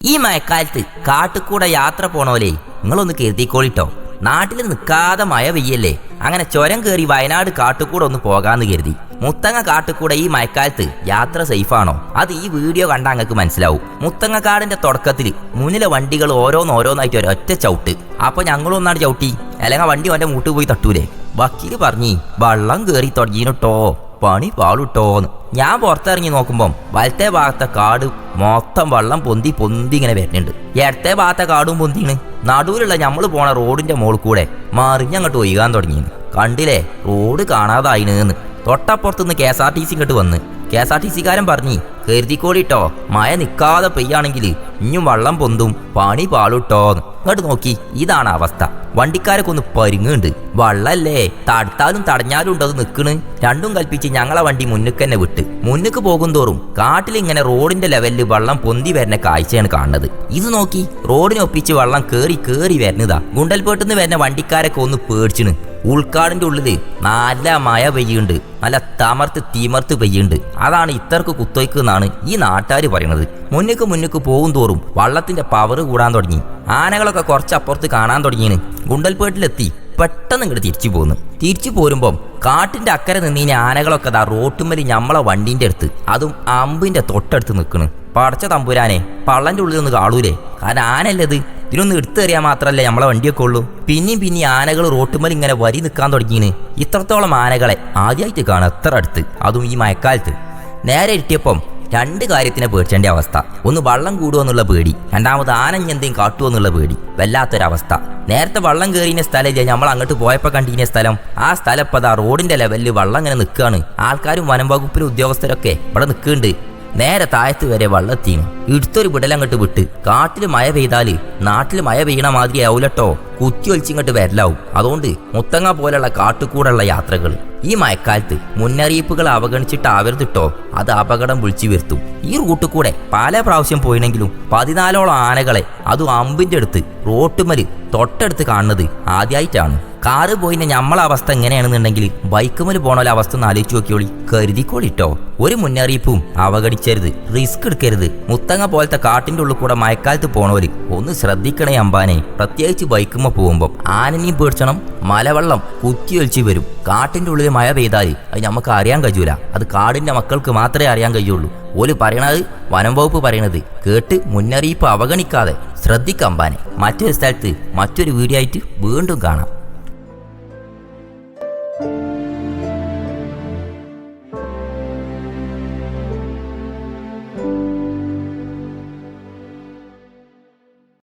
ഈ മഴക്കാലത്ത് കാട്ടുകൂടെ യാത്ര പോണോലേ നിങ്ങളൊന്ന് കരുതിക്കോളിട്ടോ. നാട്ടിൽ നിൽക്കാതെ മഴ പെയ്യല്ലേ, അങ്ങനെ ചുരം കയറി വയനാട് കാട്ടുകൂടെ ഒന്ന് പോകാന്ന് കരുതി. മുത്തങ്ങ കാട്ടുകൂടെ ഈ മഴക്കാലത്ത് യാത്ര സേഫാണോ? അത് ഈ വീഡിയോ കണ്ടാൽ അങ്ങക്ക് മനസ്സിലാവും. മുത്തങ്ങക്കാടിന്റെ തുടക്കത്തിൽ മുന്നിലെ വണ്ടികൾ ഓരോന്നോരോന്നായിട്ട് ഒരൊറ്റ ചവിട്ട്. അപ്പൊ ഞങ്ങളൊന്നാണ് ചവിട്ടി, അല്ലെങ്കിൽ വണ്ടി അവന്റെ മൂട്ട് പോയി തട്ടൂലേ. വക്കീല് പറഞ്ഞി വള്ളം കയറി തുടങ്ങിയിട്ടോ, പണി പാളുട്ടോന്ന്. ഞാൻ പുറത്തിറങ്ങി നോക്കുമ്പം വലത്തെ ഭാഗത്തെ കാട് മൊത്തം വെള്ളം പൊന്തി ഇങ്ങനെ വരുന്നുണ്ട്. ഇടത്തെ ഭാഗത്തെ കാടും പൊന്തിയാണ്. നടുവിലുള്ള ഞമ്മള് പോണ റോഡിന്റെ മുകളിൽ കൂടെ മറിഞ്ഞങ്ങോട്ട് ഒഴുകാൻ തുടങ്ങിയെന്ന്. കണ്ടില്ലേ, റോഡ് കാണാതായിന്ന്. തൊട്ടപ്പുറത്തുനിന്ന് KSRTC ഇങ്ങോട്ട് വന്ന് KSRTC കാരൻ പറഞ്ഞി കരുതിക്കോളിട്ടോ, മഴ നിൽക്കാതെ പെയ്യാണെങ്കിൽ ഇഞ്ഞും വള്ളം പൊന്തും, പണി പാളുട്ടോന്ന്. ഇങ്ങോട്ട് നോക്കി, ഇതാണ് അവസ്ഥ. വണ്ടിക്കാരൊക്കെ ഒന്ന് പരുങ്ങുണ്ട്. വള്ളല്ലേ, തടുത്താലും തടഞ്ഞാലും ഉണ്ടത് നിൽക്കണ്. രണ്ടും കൽപ്പിച്ച് ഞങ്ങളെ വണ്ടി മുന്നിക്ക് തന്നെ വിട്ട്. മുന്നിക്ക് പോകും തോറും കാട്ടിലിങ്ങനെ റോഡിന്റെ ലെവലിൽ വള്ളം പൊന്തി വരുന്ന കാഴ്ചയാണ് കാണുന്നത്. ഇത് നോക്കി, റോഡിനൊപ്പിച്ച് വള്ളം കേറി വരുന്നതാ. ഗുണ്ടൽപേട്ടിന്ന് വരുന്ന വണ്ടിക്കാരൊക്കെ ഒന്ന് പേടിച്ചിന്. ഉൾക്കാടിന്റെ ഉള്ളില് നല്ല മഴ പെയ്യുണ്ട്, നല്ല തീമർത്ത് പെയ്യുണ്ട്. അതാണ് ഇത്രക്ക് കുത്തൊയ്ക്കെന്നാണ് ഈ നാട്ടുകാർ പറയണത്. മുന്നിക്ക് പോകും തോറും വള്ളത്തിന്റെ പവർ കൂടാൻ തുടങ്ങി. ആനകളൊക്കെ കുറച്ചപ്പുറത്ത് കാണാൻ തുടങ്ങിയാണ്. ഗുണ്ടൽപേട്ടിലെത്തി പെട്ടെന്ന് ഇങ്ങോട്ട് തിരിച്ചു പോരുമ്പം കാട്ടിന്റെ അക്കരെ നിന്നീന ആനകളൊക്കെ ദാ റോട്ടുമ്മല് ഞമ്മളെ വണ്ടിന്റെ അടുത്ത്, അതും അമ്പിന്റെ തൊട്ടടുത്ത് നിൽക്കണ്. പടച്ച തമ്പുരാനെ, പള്ളന്റെ ഉള്ളിൽ ഒന്ന് കാണൂലേ? കാരണം ആനല്ലത്, ഇതിനൊന്ന് എടുത്തെറിയാൻ മാത്രമല്ലേ നമ്മളെ വണ്ടിയൊക്കെ ഉള്ളൂ. പിന്നെയും ആനകൾ റോട്ടുമ്മൽ ഇങ്ങനെ വരി നിൽക്കാൻ തുടങ്ങിയാണ്. ഇത്രത്തോളം ആനകളെ ആദ്യമായിട്ട് കാണാം എത്ര അടുത്ത്, അതും ഈ മഴക്കാലത്ത്. നേരെ ഇട്ടിയപ്പം രണ്ട് കാര്യത്തിനെ പേടിച്ചേണ്ട അവസ്ഥ. ഒന്ന് വള്ളം കൂടുമോ എന്നുള്ള പേടി, രണ്ടാമത് ആനഞ്ഞെന്തെങ്കിലും കാട്ടുമോ എന്നുള്ള പേടി. വല്ലാത്തൊരവസ്ഥ. നേരത്തെ വള്ളം കയറിയ സ്ഥലം നമ്മൾ അങ്ങോട്ട് പോയപ്പോൾ കണ്ടിന്യ സ്ഥലം, ആ സ്ഥലം ഇപ്പം അതാ റോഡിന്റെ ലെവലിൽ വള്ളം ഇങ്ങനെ നിൽക്കുകയാണ്. ആൾക്കാരും വനം വകുപ്പിലെ ഉദ്യോഗസ്ഥരൊക്കെ ഇവിടെ നിൽക്കുന്നുണ്ട്. നേരെ താഴത്ത് വരെ വള്ളത്തിന് ഇടുത്തൊരു വിടലങ്ങോട്ട് വിട്ട്. കാട്ടിൽ മഴ പെയ്താല് നാട്ടിൽ മഴ പെയ്യണ മാതിരി ആവൂലട്ടോ, കുത്തി ഒലിച്ചിങ്ങോട്ട് വരലാവും. അതുകൊണ്ട് മുത്തങ്ങ പോലുള്ള കാട്ടുകൂടുള്ള യാത്രകൾ ഈ മഴക്കാലത്ത് മുന്നറിയിപ്പുകൾ അവഗണിച്ചിട്ടാവരുതിട്ടോ, അത് അപകടം വിളിച്ചു വരുത്തും. ഈ റൂട്ട് കൂടെ പല പ്രാവശ്യം പോയിണെങ്കിലും 14ഓളം ആനകളെ, അതും അമ്പിന്റെ അടുത്ത് റോട്ടുമല് തൊട്ടടുത്ത് കാണുന്നത് ആദ്യമായിട്ടാണ്. കാറ് പോയിന്റെ ഞമ്മളെ അവസ്ഥ എങ്ങനെയാണെന്നുണ്ടെങ്കിൽ ബൈക്കുമല് പോണ അവസ്ഥ ഒന്ന് ആലോചിച്ച് നോക്കിയോളി. കരുതിക്കോളിട്ടോ, ഒരു മുന്നറിയിപ്പും അവഗണിച്ചരുത്, റിസ്ക് എടുക്കരുത്. മുത്തങ്ങ പോലത്തെ കാട്ടിന്റെ ഉള്ളിൽ കൂടെ മഴക്കാലത്ത് പോണവര് ഒന്ന് ശ്രദ്ധിക്കണേ അമ്പാനെ. പ്രത്യേകിച്ച് ബൈക്കുമ്മ പോകുമ്പോൾ ആനനെയും പേടിച്ചണം. മലവെള്ളം കുത്തിയൊലിച്ച് വരും. കാട്ടിന്റെ ഉള്ളിൽ മഴ പെയ്താൽ അത് നമുക്ക് അറിയാൻ കഴിയൂല. അത് കാടിന്റെ മക്കൾക്ക് മാത്രമേ അറിയാൻ കഴിയുള്ളൂ. ഓല് പറയണത്, വനം വകുപ്പ് പറയണത് കേട്ട് മുന്നറിയിപ്പ് അവഗണിക്കാതെ ശ്രദ്ധിക്കമ്പാനെ. മറ്റൊരു സ്ഥലത്ത് മറ്റൊരു വീഡിയോ ആയിട്ട് വീണ്ടും കാണാം.